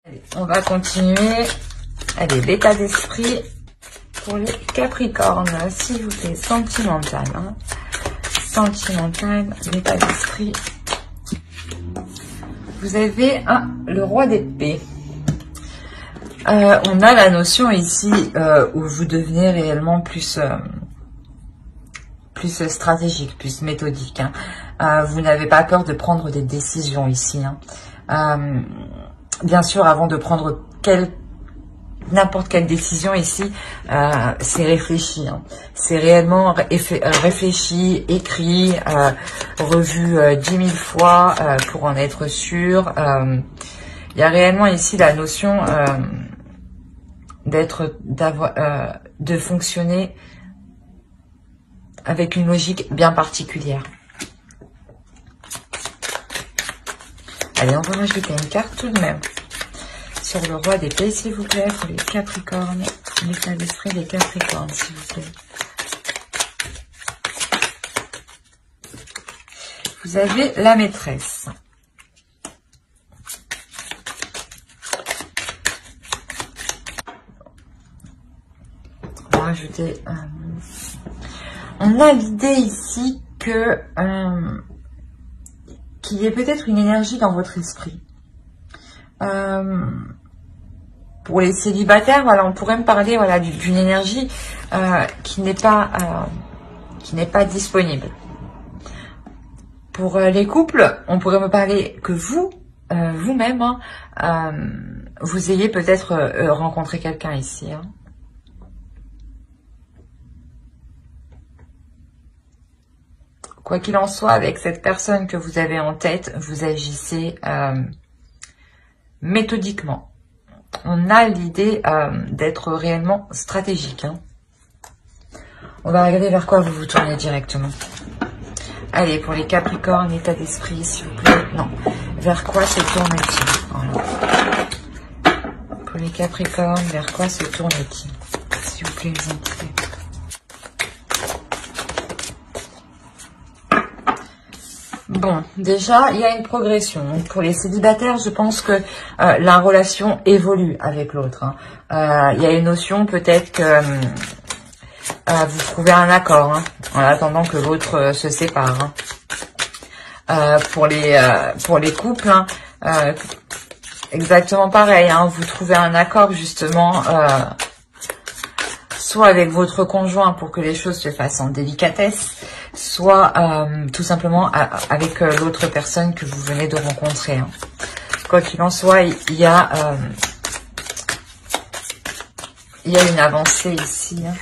Allez, on va continuer. Allez, l'état d'esprit pour les Capricornes, s'il vous plaît, sentimental. Hein. Sentimental, l'état d'esprit. Vous avez le roi d'épée. On a la notion ici où vous devenez réellement plus stratégique, plus méthodique. Hein. Vous n'avez pas peur de prendre des décisions ici. Hein. Bien sûr, avant de prendre n'importe quelle décision ici, c'est réfléchi. Hein. C'est réellement réfléchi, écrit, revu 10 000 fois pour en être sûr. Il y a réellement ici la notion de fonctionner avec une logique bien particulière. Allez, on va rajouter une carte tout de même sur le roi d'épée, s'il vous plaît, pour les Capricornes. L'état d'esprit des Capricornes, s'il vous plaît. Vous avez la maîtresse. On va rajouter... on a l'idée ici que... qu'il y ait peut-être une énergie dans votre esprit. Pour les célibataires, voilà, on pourrait me parler, voilà, d'une énergie qui n'est pas disponible. Pour les couples, on pourrait me parler que vous-même, hein, vous ayez peut-être rencontré quelqu'un ici. Hein. Quoi qu'il en soit, avec cette personne que vous avez en tête, vous agissez méthodiquement. On a l'idée d'être réellement stratégique. Hein. On va regarder vers quoi vous vous tournez directement. Allez, pour les Capricornes, état d'esprit, s'il vous plaît. Non, vers quoi se tourne-t-il? Voilà. Pour les Capricornes, vers quoi se tourne-t-il? S'il vous plaît, les entrées. Bon, déjà, il y a une progression. Donc, pour les célibataires, je pense que la relation évolue avec l'autre. Hein. Il y a une notion peut-être que vous trouvez un accord hein, en attendant que l'autre se sépare. Hein. Pour les couples, hein, exactement pareil. Hein, vous trouvez un accord justement, soit avec votre conjoint pour que les choses se fassent en délicatesse, soit tout simplement avec l'autre personne que vous venez de rencontrer. Hein. Quoi qu'il en soit, il y a une avancée ici. Hein.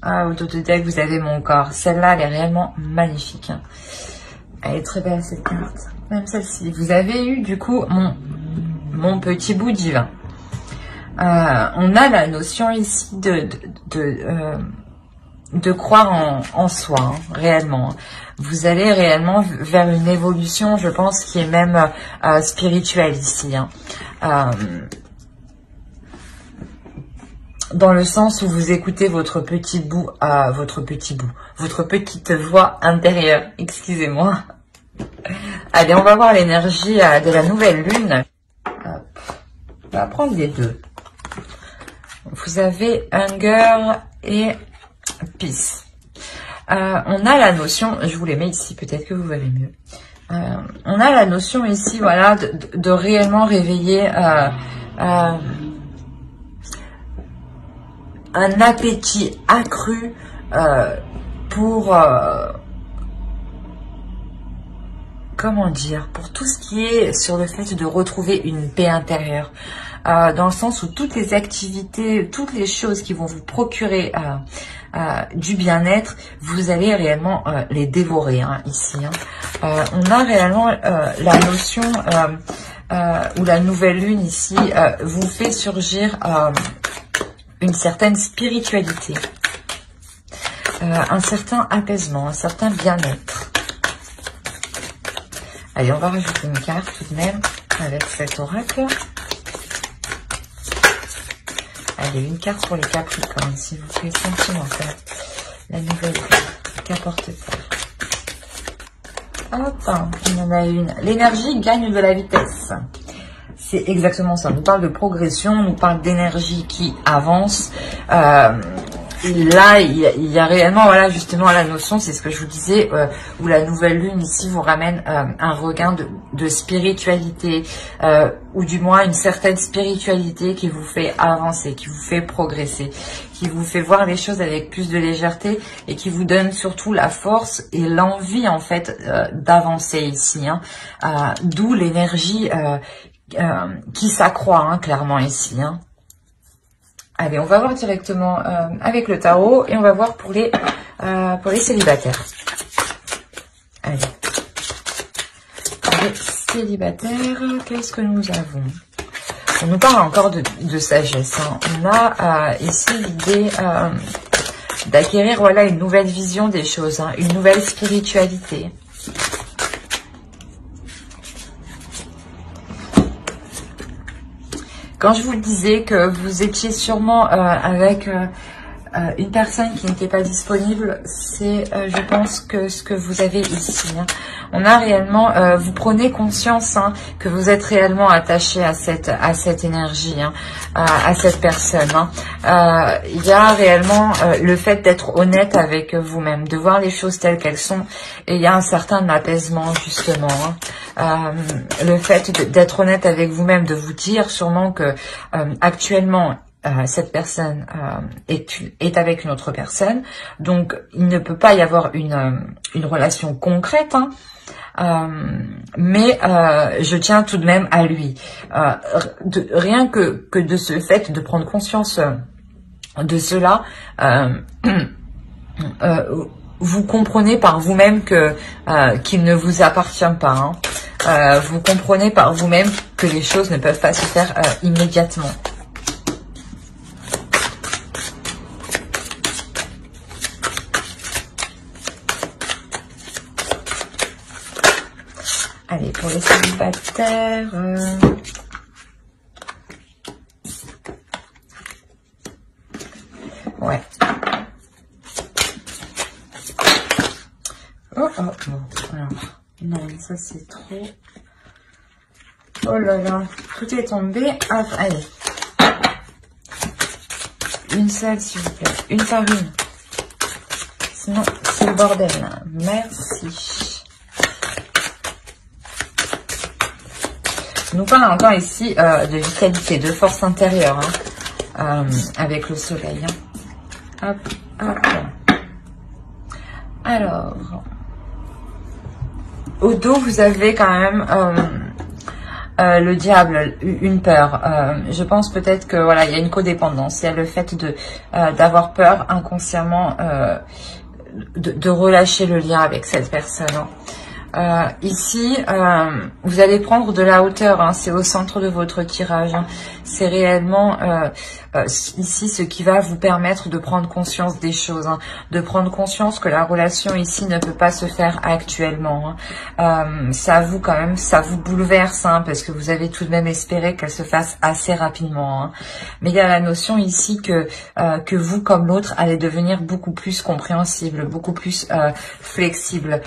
Ah, au dos de deck, vous avez mon corps. Celle-là, elle est réellement magnifique. Hein. Elle est très belle, cette carte. Même celle-ci. Vous avez eu, du coup, mon petit bout divin. On a la notion ici de croire en soi, hein, réellement. Vous allez réellement vers une évolution, je pense, qui est même spirituelle ici. Hein. Dans le sens où vous écoutez votre petite voix intérieure. Excusez-moi. Allez, on va voir l'énergie de la nouvelle lune. Hop. On va prendre les deux. Vous avez Hunger et Peace. On a la notion, je vous les mets ici, peut-être que vous verrez mieux. On a la notion ici, voilà, de réellement réveiller un appétit accru pour comment dire, pour tout ce qui est sur le fait de retrouver une paix intérieure, dans le sens où toutes les activités, toutes les choses qui vont vous procurer du bien-être, vous allez réellement les dévorer hein, ici. Hein. On a réellement la notion où la nouvelle lune ici vous fait surgir une certaine spiritualité, un certain apaisement, un certain bien-être. Allez, on va rajouter une carte tout de même avec cet oracle. Allez, une carte pour les Capricornes, s'il vous plaît, sentimental. La nouvelle carte, qu'apporte-t-elle? Hop, il y en a une. L'énergie gagne de la vitesse. C'est exactement ça. On nous parle de progression, on nous parle d'énergie qui avance. Là, il y a réellement, voilà, justement, la notion, c'est ce que je vous disais, où la nouvelle lune ici vous ramène un regain de spiritualité, ou du moins une certaine spiritualité qui vous fait avancer, qui vous fait progresser, qui vous fait voir les choses avec plus de légèreté et qui vous donne surtout la force et l'envie, en fait, d'avancer ici. Hein. D'où l'énergie qui s'accroît, hein, clairement, ici. Hein. Allez, on va voir directement avec le tarot et on va voir pour les célibataires. Allez. Pour les célibataires, qu'est-ce que nous avons? On nous parle encore de sagesse. Hein. On a ici l'idée d'acquérir, voilà, une nouvelle vision des choses, hein, une nouvelle spiritualité. Quand je vous disais que vous étiez sûrement avec une personne qui n'était pas disponible, c'est, je pense, que ce que vous avez ici. Hein. On a réellement, vous prenez conscience, hein, que vous êtes réellement attaché à cette énergie, hein, à cette personne. Hein. Il y a réellement le fait d'être honnête avec vous-même, de voir les choses telles qu'elles sont, et il y a un certain apaisement, justement. Hein. Le fait d'être honnête avec vous-même, de vous dire sûrement que actuellement, cette personne est avec une autre personne, donc il ne peut pas y avoir une relation concrète, hein, mais je tiens tout de même à lui. Rien que de ce fait de prendre conscience de cela, vous comprenez par vous-même que qu'il ne vous appartient pas. Hein. Vous comprenez par vous-même que les choses ne peuvent pas se faire immédiatement. Allez, pour les célibataires... Ouais. Oh, oh, oh. Alors, non, ça c'est trop... Oh là là, tout est tombé. Hop, allez. Une seule, s'il vous plaît. Une par une. Sinon, c'est le bordel. Merci. Nous parle encore ici de vitalité, de force intérieure, hein, avec le soleil. Hein. Hop, hop. Alors, au dos, vous avez quand même le diable, une peur. Je pense peut-être que voilà, il y a une codépendance. Il y a le fait d'avoir peur inconsciemment de relâcher le lien avec cette personne. Hein. Ici, vous allez prendre de la hauteur, hein, c'est au centre de votre tirage. Hein. C'est réellement ici ce qui va vous permettre de prendre conscience des choses, hein, de prendre conscience que la relation ici ne peut pas se faire actuellement. Hein. Ça vous quand même, ça vous bouleverse, hein, parce que vous avez tout de même espéré qu'elle se fasse assez rapidement. Hein. Mais il y a la notion ici que vous comme l'autre allez devenir beaucoup plus compréhensible, beaucoup plus flexible.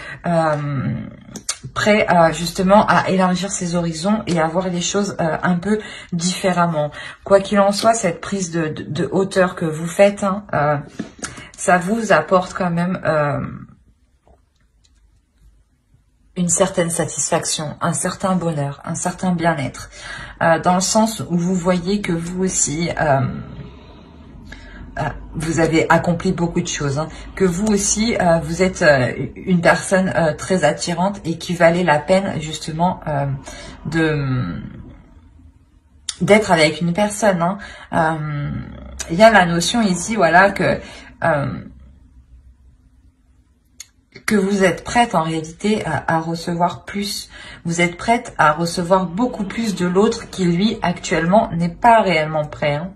Prêt justement à élargir ses horizons et à voir les choses un peu différemment. Quoi qu'il en soit, cette prise de hauteur que vous faites, hein, ça vous apporte quand même une certaine satisfaction, un certain bonheur, un certain bien-être, dans le sens où vous voyez que vous aussi... vous avez accompli beaucoup de choses, hein. Que vous aussi, vous êtes une personne très attirante et qui valait la peine justement d'être avec une personne. Hein. Il y a la notion ici, voilà, que vous êtes prête en réalité à recevoir plus. Vous êtes prête à recevoir beaucoup plus de l'autre qui, lui, actuellement, n'est pas réellement prêt. Hein.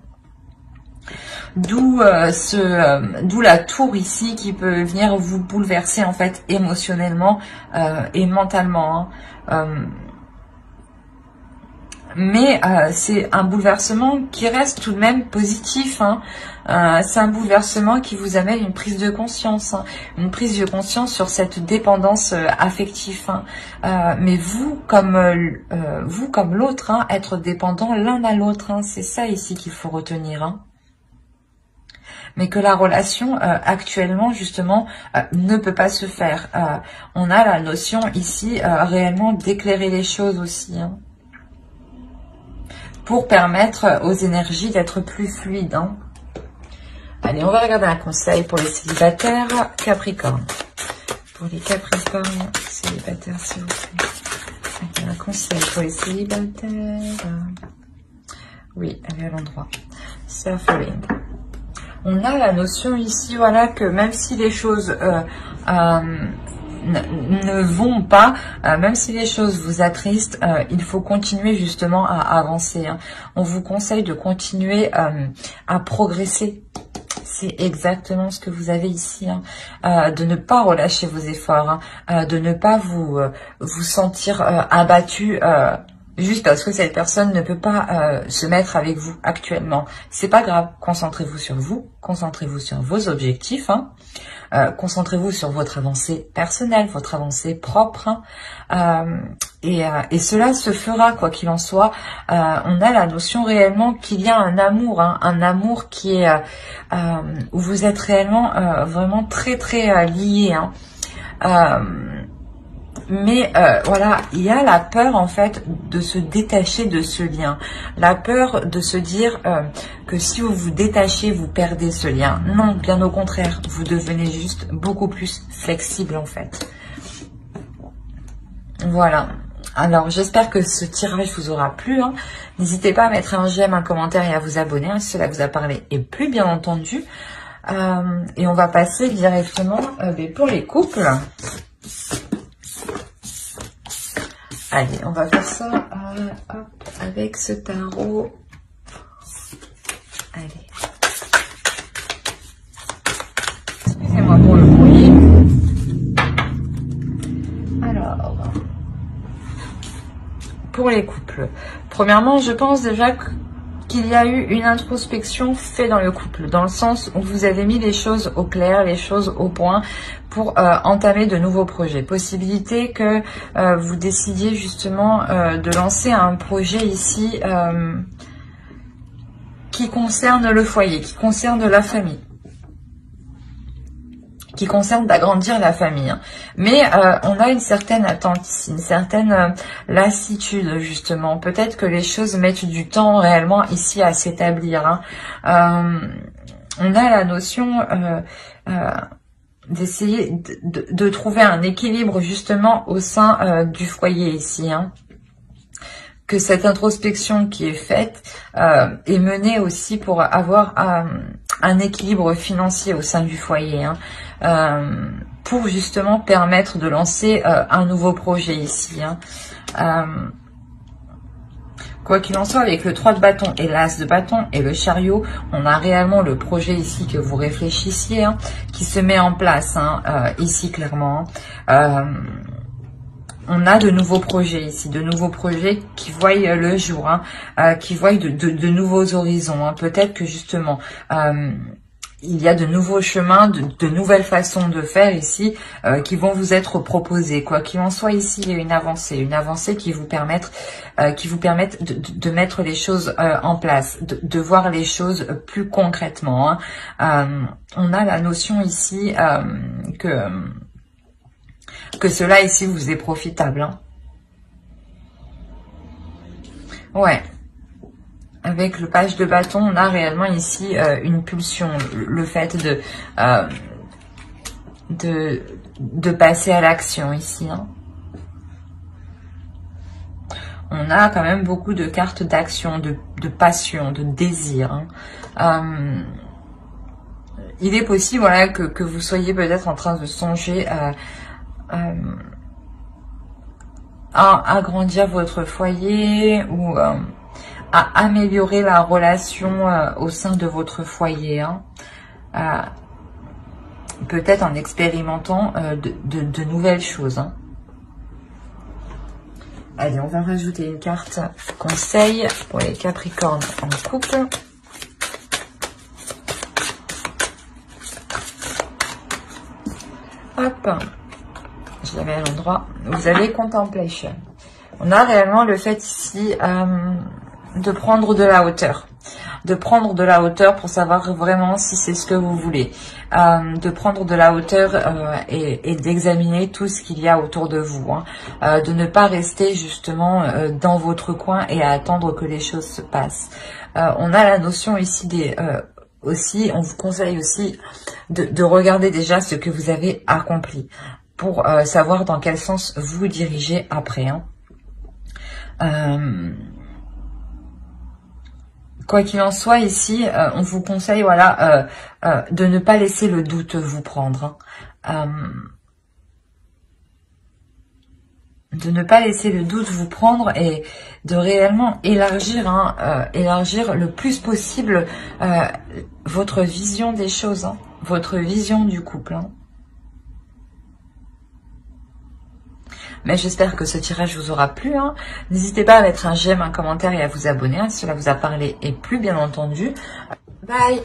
D'où la tour ici qui peut venir vous bouleverser en fait émotionnellement et mentalement. Hein. Mais c'est un bouleversement qui reste tout de même positif, hein. C'est un bouleversement qui vous amène une prise de conscience, hein. Une prise de conscience sur cette dépendance affective, hein. Mais vous comme l'autre, hein, être dépendant l'un à l'autre, hein, c'est ça ici qu'il faut retenir, hein. Mais que la relation actuellement justement ne peut pas se faire. On a la notion ici réellement d'éclairer les choses aussi, hein, pour permettre aux énergies d'être plus fluides, hein. Allez, on va regarder un conseil pour les célibataires Capricorne. Pour les Capricornes célibataires, s'il vous plaît. Allez, un conseil pour les célibataires. Oui, elle est à l'endroit. Suffering. On a la notion ici, voilà, que même si les choses ne vont pas, même si les choses vous attristent, il faut continuer justement à avancer, hein. On vous conseille de continuer à progresser. C'est exactement ce que vous avez ici, hein. De ne pas relâcher vos efforts, hein. De ne pas vous sentir abattu juste parce que cette personne ne peut pas se mettre avec vous actuellement. C'est pas grave, concentrez-vous sur vous, concentrez-vous sur vos objectifs, hein. Concentrez-vous sur votre avancée personnelle, votre avancée propre, hein. Et cela se fera, quoi qu'il en soit. On a la notion réellement qu'il y a un amour, hein, un amour qui est où vous êtes réellement vraiment très très liés, hein. Mais voilà, il y a la peur en fait de se détacher de ce lien. La peur de se dire que si vous vous détachez, vous perdez ce lien. Non, bien au contraire, vous devenez juste beaucoup plus flexible en fait. Voilà. Alors, j'espère que ce tirage vous aura plu, hein. N'hésitez pas à mettre un j'aime, un commentaire et à vous abonner, hein, si cela vous a parlé et plus bien entendu. Et on va passer directement pour les couples. Allez, on va faire ça hop, avec ce tarot. Allez. Excusez-moi pour le bruit. Alors, pour les couples. Premièrement, je pense déjà qu'il y a eu une introspection faite dans le couple, dans le sens où vous avez mis les choses au clair, les choses au point pour entamer de nouveaux projets. Possibilité que vous décidiez justement de lancer un projet ici qui concerne le foyer, qui concerne la famille, qui concerne d'agrandir la famille. Mais on a une certaine attente ici, une certaine lassitude justement. Peut-être que les choses mettent du temps réellement ici à s'établir, hein. On a la notion d'essayer de trouver un équilibre justement au sein du foyer ici, hein. Que cette introspection qui est faite est menée aussi pour avoir un équilibre financier au sein du foyer, hein. Pour justement permettre de lancer un nouveau projet ici, hein. Quoi qu'il en soit, avec le 3 de bâton et l'as de bâton et le chariot, on a réellement le projet ici que vous réfléchissiez, hein, qui se met en place, hein, ici clairement, hein. On a de nouveaux projets ici, de nouveaux projets qui voient le jour, hein, qui voient de nouveaux horizons, hein. Peut-être que justement, il y a de nouveaux chemins, de nouvelles façons de faire ici qui vont vous être proposées. Quoi qu'il en soit, ici, il y a une avancée qui vous permettent de mettre les choses en place, de voir les choses plus concrètement, hein. On a la notion ici que cela ici vous est profitable, hein. Ouais. Avec le page de bâton, on a réellement ici une pulsion, le fait de passer à l'action ici, hein. On a quand même beaucoup de cartes d'action, de passion, de désir, hein. Il est possible, voilà, que vous soyez peut-être en train de songer à agrandir votre foyer ou à améliorer la relation au sein de votre foyer, hein. Peut-être en expérimentant de nouvelles choses, hein. Allez, on va rajouter une carte conseil pour les Capricornes en couple. Hop, je la mets à l'endroit. Vous avez Contemplation. On a réellement le fait ici de prendre de la hauteur. De prendre de la hauteur pour savoir vraiment si c'est ce que vous voulez. De prendre de la hauteur et d'examiner tout ce qu'il y a autour de vous. Hein. De ne pas rester justement dans votre coin et à attendre que les choses se passent. On a la notion ici des... aussi, on vous conseille aussi de regarder déjà ce que vous avez accompli pour savoir dans quel sens vous dirigez après. Hein. Quoi qu'il en soit, ici, on vous conseille, voilà, de ne pas laisser le doute vous prendre. Hein. De ne pas laisser le doute vous prendre et de réellement élargir, hein, élargir le plus possible votre vision des choses, hein, votre vision du couple. Hein. Mais j'espère que ce tirage vous aura plu. Hein. N'hésitez pas à mettre un j'aime, un commentaire et à vous abonner hein, si cela vous a parlé et plu, bien entendu. Bye!